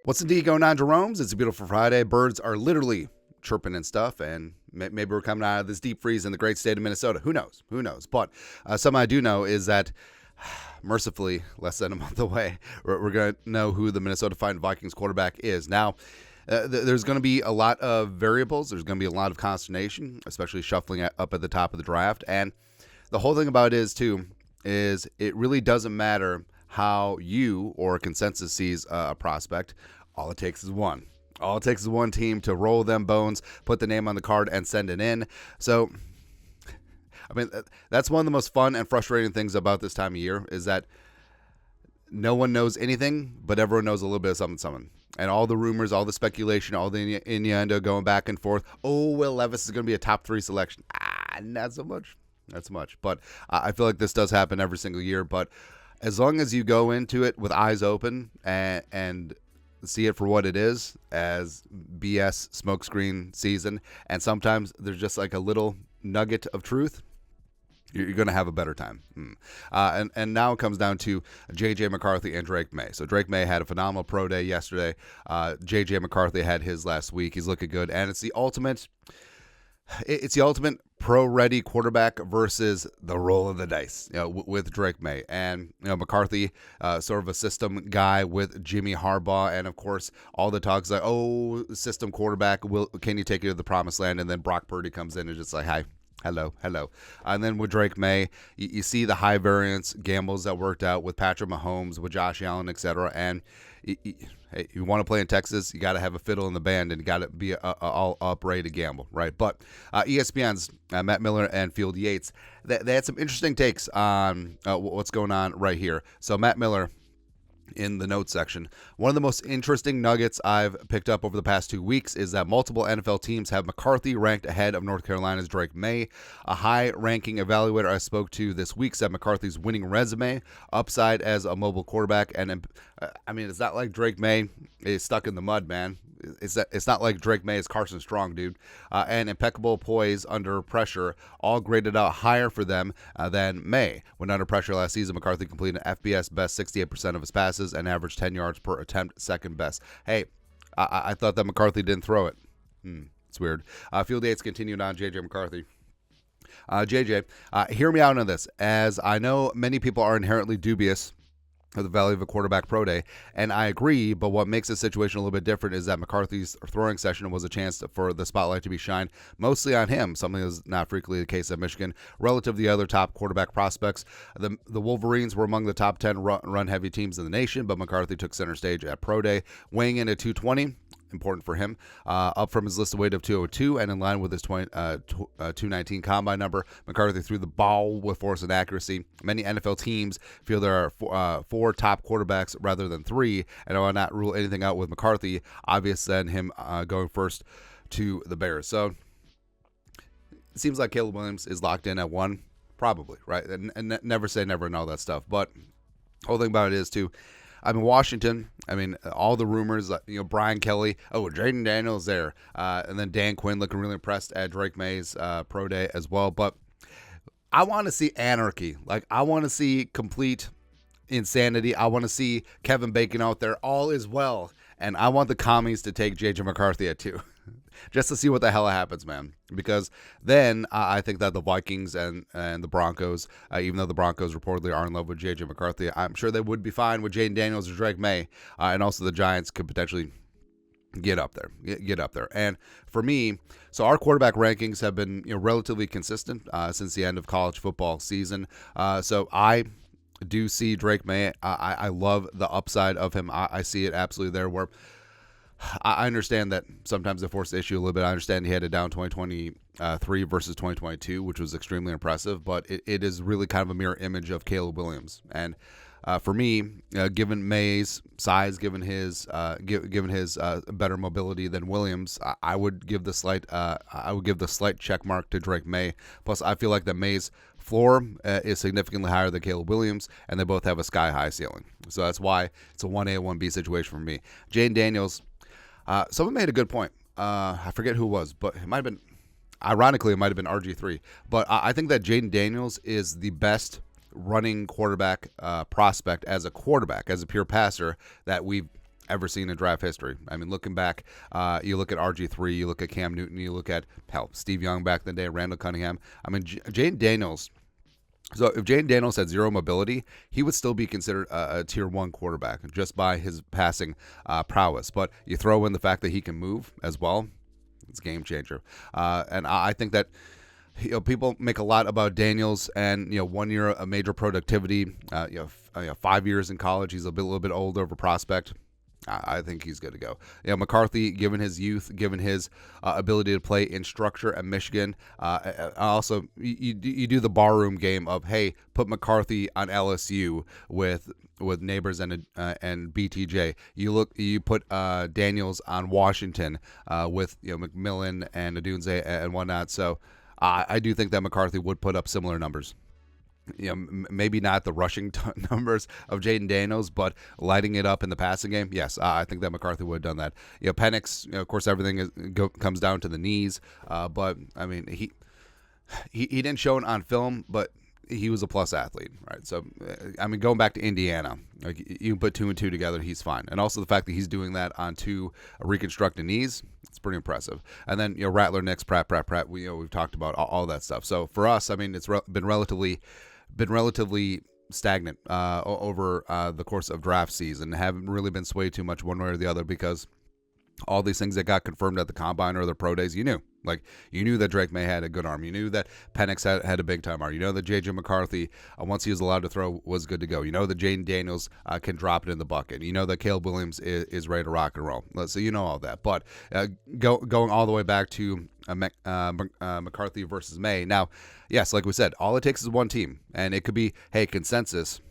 What's indeed going on, Jeromes? It's a beautiful Friday. Birds are literally chirping and stuff, and maybe we're coming out of this deep freeze in the great state of Minnesota. Who knows? Who knows? But something I do know is that, mercifully, less than a month away, we're going to know who the Minnesota Vikings quarterback is. Now, there's going to be a lot of variables. There's going to be a lot of consternation, especially shuffling up at the top of the draft. And the whole thing about it is it really doesn't matter how you or a consensus sees a prospect. All it takes is one. All it takes is one team to roll them bones, put the name on the card, and send it in. So, I mean, that's one of the most fun and frustrating things about this time of year is that no one knows anything, but everyone knows a little bit of something. And all the rumors, all the speculation, all the innuendo going back and forth. Oh, Will Levis is going to be a top 3 selection. Not so much. Not so much. But I feel like this does happen every single year. But as long as you go into it with eyes open and see it for what it is, as BS smokescreen season, and sometimes there's just like a little nugget of truth, you're going to have a better time. And now it comes down to JJ McCarthy and Drake Maye. So Drake Maye had a phenomenal pro day yesterday. JJ McCarthy had his last week. He's looking good, and it's the ultimate pro-ready quarterback versus the roll of the dice, with Drake Maye. And McCarthy, sort of a system guy with Jimmy Harbaugh, and of course all the talks like, oh, system quarterback, can you take you to the promised land? And then Brock Purdy comes in and just like, hi. Hello. And then with Drake Maye, you see the high variance gambles that worked out with Patrick Mahomes, with Josh Allen, etc. And hey, you want to play in Texas, you got to have a fiddle in the band, and you got to be all up ready to gamble, right? But ESPN's Matt Miller and Field Yates, they had some interesting takes on what's going on right here. So Matt Miller, in the notes section, one of the most interesting nuggets I've picked up over the past 2 weeks is that multiple NFL teams have McCarthy ranked ahead of North Carolina's Drake Maye. A high-ranking evaluator I spoke to this week said McCarthy's winning resume, upside as a mobile quarterback, and it's not like Drake Maye is stuck in the mud, man. It's not like Drake Maye is Carson Strong, dude. And impeccable poise under pressure, all graded out higher for them than Maye. When under pressure last season, McCarthy completed an FBS best 68% of his passes and averaged 10 yards per attempt, second best. Hey, I thought that McCarthy didn't throw it. It's weird. Field Yates continued on JJ McCarthy. JJ, hear me out on this, as I know many people are inherently dubious of the value of a quarterback pro day, and I agree, but what makes the situation a little bit different is that McCarthy's throwing session was a chance for the spotlight to be shined mostly on him, something that's not frequently the case at Michigan. Relative to the other top quarterback prospects, the Wolverines were among the top 10 run-heavy teams in the nation, but McCarthy took center stage at pro day, weighing in at 220. Important for him, up from his listed weight of 202 and in line with his 219 combine number. McCarthy threw the ball with force and accuracy. Many NFL teams feel there are 4 top quarterbacks rather than 3, and I will not rule anything out with McCarthy. Obvious then him going first to the Bears. So it seems like Caleb Williams is locked in at 1, probably, right? And never say never and all that stuff. But the whole thing about it is too, Washington, all the rumors, Brian Kelly, Jaden Daniels there, and then Dan Quinn looking really impressed at Drake Maye's pro day as well. But I want to see anarchy. Like, I want to see complete insanity. I want to see Kevin Bacon out there. All is well. And I want the commies to take JJ McCarthy at 2. Just to see what the hell happens, man. Because then I think that the Vikings and the Broncos, even though the Broncos reportedly are in love with J.J. McCarthy, I'm sure they would be fine with Jaden Daniels or Drake Maye. And also the Giants could potentially get up there. And for me, so our quarterback rankings have been relatively consistent since the end of college football season. So I do see Drake Maye. I love the upside of him. I see it absolutely there, where I understand that sometimes they force the issue a little bit. I understand he had it down 2023 versus 2022, which was extremely impressive, but it is really kind of a mirror image of Caleb Williams. And for me, given Maye's size, given his better mobility than Williams, I would give the slight check mark to Drake Maye. Plus, I feel like that Maye's floor is significantly higher than Caleb Williams, and they both have a sky-high ceiling. So that's why it's a 1A, 1B situation for me. Jaden Daniels, someone made a good point. I forget who it was, but it might have been, ironically, it might have been RG3. But I think that Jaden Daniels is the best running quarterback prospect as a pure passer that we've ever seen in draft history. I mean, looking back, you look at RG3, you look at Cam Newton, you look at, hell, Steve Young back in the day, Randall Cunningham. I mean, Jaden Daniels. So if Jaden Daniels had zero mobility, he would still be considered a tier 1 quarterback just by his passing prowess. But you throw in the fact that he can move as well, it's a game changer. And I think that people make a lot about Daniels and 1 year of major productivity. 5 years in college, he's a little bit older of a prospect. I think he's good to go. McCarthy, given his youth, given his ability to play in structure at Michigan, also you do the barroom game of, hey, put McCarthy on LSU with Neighbors and BTJ. You put Daniels on Washington with McMillan and Adunze and whatnot. So I do think that McCarthy would put up similar numbers. Maybe not the rushing numbers of Jaden Daniels, but lighting it up in the passing game. Yes, I think that McCarthy would have done that. Penix, of course, everything comes down to the knees. But I mean, he didn't show it on film, but he was a plus athlete, right? So, I mean, going back to Indiana, like you put 2 and 2 together, he's fine. And also the fact that he's doing that on 2 reconstructed knees, it's pretty impressive. And then Rattler, Nix, Pratt. We've talked about all that stuff. So for us, I mean, it's been relatively stagnant over the course of draft season. Haven't really been swayed too much one way or the other because all these things that got confirmed at the combine or the pro days, you knew that Drake Maye had a good arm. You knew that Penix had a big time arm. You know that JJ McCarthy, once he was allowed to throw, was good to go. You know that Jaden Daniels can drop it in the bucket. You know that Caleb Williams is ready to rock and roll. So you know all that. But going all the way back to McCarthy versus Maye. Now, yes, like we said, all it takes is one team. And it could be, hey, consensus,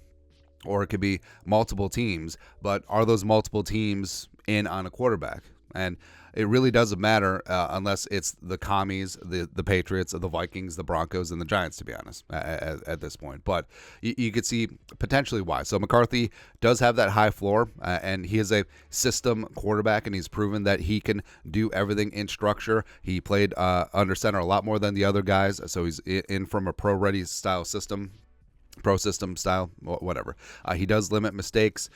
or it could be multiple teams. But are those multiple teams in on a quarterback? And it really doesn't matter unless it's the commies, the Patriots, the Vikings, the Broncos, and the Giants, to be honest, at this point. But you could see potentially why. So McCarthy does have that high floor, and he is a system quarterback, and he's proven that he can do everything in structure. He played under center a lot more than the other guys, so he's in from a pro-ready style system. Pro system style, whatever. He does limit mistakes.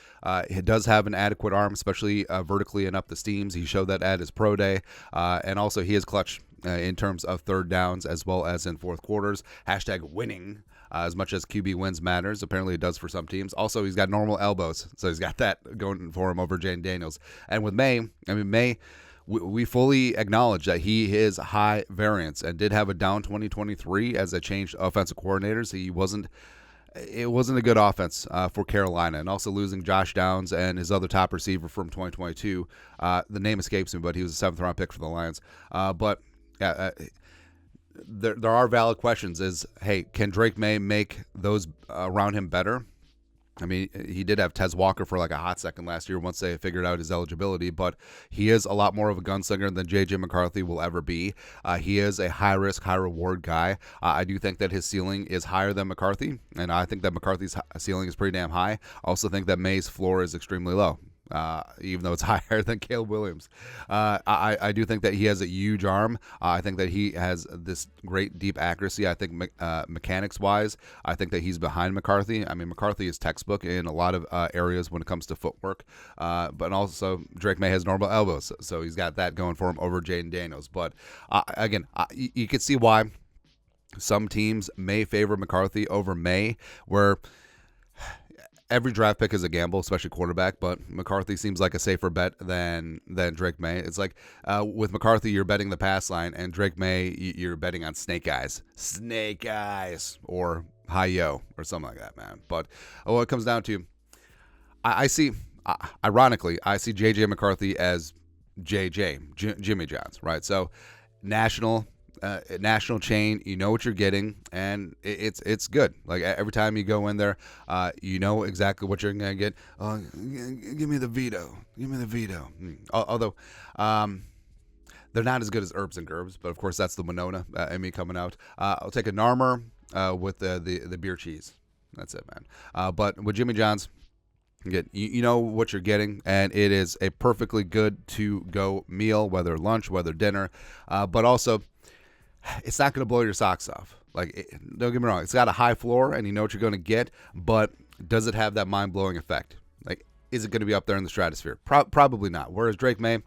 He does have an adequate arm, especially vertically and up the steams. He showed that at his pro day. And also he is clutch in terms of third downs as well as in fourth quarters. #winning. As much as QB wins matters. Apparently it does for some teams. Also, he's got normal elbows. So he's got that going for him over Jaden Daniels. And with Maye, we fully acknowledge that he is high variance and did have a down 2023 as they changed offensive coordinators. It wasn't a good offense for Carolina, and also losing Josh Downs and his other top receiver from 2022. The name escapes me, but he was a 7th-round pick for the Lions. There are valid questions. Hey, can Drake Maye make those around him better? I mean, he did have Tez Walker for like a hot second last year once they figured out his eligibility, but he is a lot more of a gunslinger than JJ McCarthy will ever be. He is a high-risk, high-reward guy. I do think that his ceiling is higher than McCarthy, and I think that McCarthy's ceiling is pretty damn high. I also think that Maye's floor is extremely low. Even though it's higher than Caleb Williams. I do think that he has a huge arm. I think that he has this great deep accuracy. I think mechanics-wise, I think that he's behind McCarthy. I mean, McCarthy is textbook in a lot of areas when it comes to footwork. But also, Drake Maye has normal elbows, so he's got that going for him over Jaden Daniels. But again, you can see why some teams may favor McCarthy over Maye, where every draft pick is a gamble, especially quarterback, but McCarthy seems like a safer bet than Drake Maye. It's like with McCarthy, you're betting the pass line, and Drake Maye, you're betting on snake eyes, or hi-yo, or something like that, man. But what it comes down to, ironically, I see JJ McCarthy as Jimmy John's, right? So national chain, you know what you're getting, and it's good. Like every time you go in there, you know exactly what you're gonna get. Give me the veto. Although they're not as good as Herbs and Gerbs, but of course that's the Winona and me coming out. I'll take a Narmer with the beer cheese. That's it, man. But with Jimmy John's, you know what you're getting, and it is a perfectly good to go meal, whether lunch, whether dinner, but also it's not going to blow your socks off. Don't get me wrong. It's got a high floor, and you know what you're going to get, but does it have that mind-blowing effect? Like, is it going to be up there in the stratosphere? Probably not. Whereas Drake Maye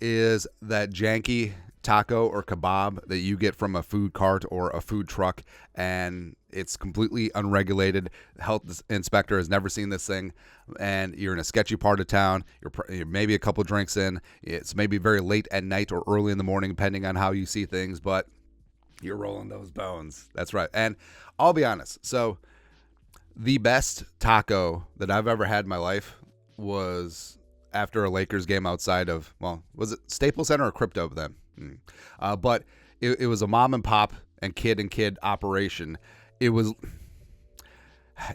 is that janky taco or kebab that you get from a food cart or a food truck, and it's completely unregulated. The health inspector has never seen this thing, and you're in a sketchy part of town. You're maybe a couple drinks in. It's maybe very late at night or early in the morning, depending on how you see things, but you're rolling those bones. That's right. And I'll be honest. So the best taco that I've ever had in my life was after a Lakers game outside of, well, was it Staples Center or Crypto then? But it was a mom and pop and kid operation. It was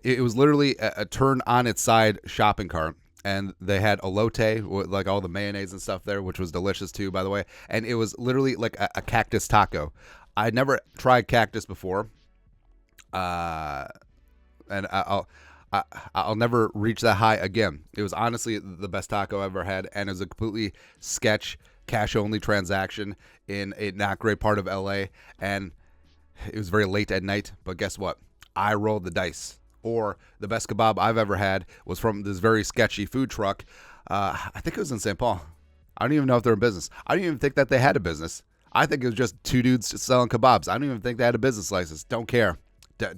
literally a turn on its side shopping cart, and they had elote with like all the mayonnaise and stuff there, which was delicious too, by the way. And it was literally like a cactus taco. I'd never tried cactus before, and I'll never reach that high again. It was honestly the best taco I ever had, and it was a completely sketch, cash-only transaction in a not great part of LA, and it was very late at night. But guess what? I rolled the dice. Or the best kebab I've ever had was from this very sketchy food truck. I think it was in St. Paul. I don't even know if they're in business. I don't even think that they had a business. I think it was just two dudes selling kebabs. I don't even think they had a business license. Don't care.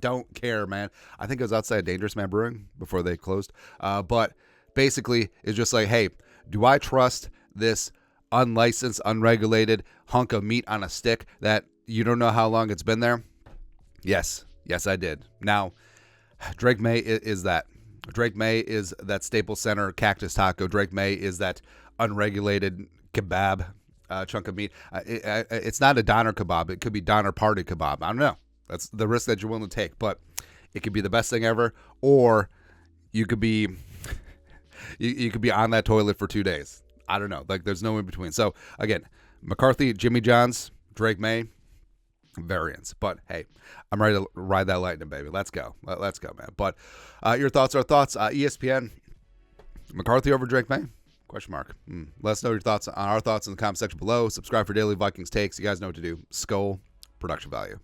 Don't care, man. I think it was outside Dangerous Man Brewing before they closed. But basically, it's just like, hey, do I trust this unlicensed, unregulated hunk of meat on a stick that you don't know how long it's been there? Yes, I did. Now, Drake Maye is that. Drake Maye is that Staples Center cactus taco. Drake Maye is that unregulated kebab chunk of meat. It's not a Donner kebab. It could be Donner Party kebab. I don't know. That's the risk that you're willing to take. But it could be the best thing ever, or you could be you could be on that toilet for 2 days. I don't know. Like, there's no in between. So again, McCarthy, Jimmy John's, Drake Maye, variance. But hey, I'm ready to ride that lightning, baby. Let's go, man. But your thoughts are thoughts. ESPN, McCarthy over Drake Maye? Question mark. Let us know your thoughts on our thoughts in the comment section below. Subscribe for daily Vikings takes. You guys know what to do. Skull production value.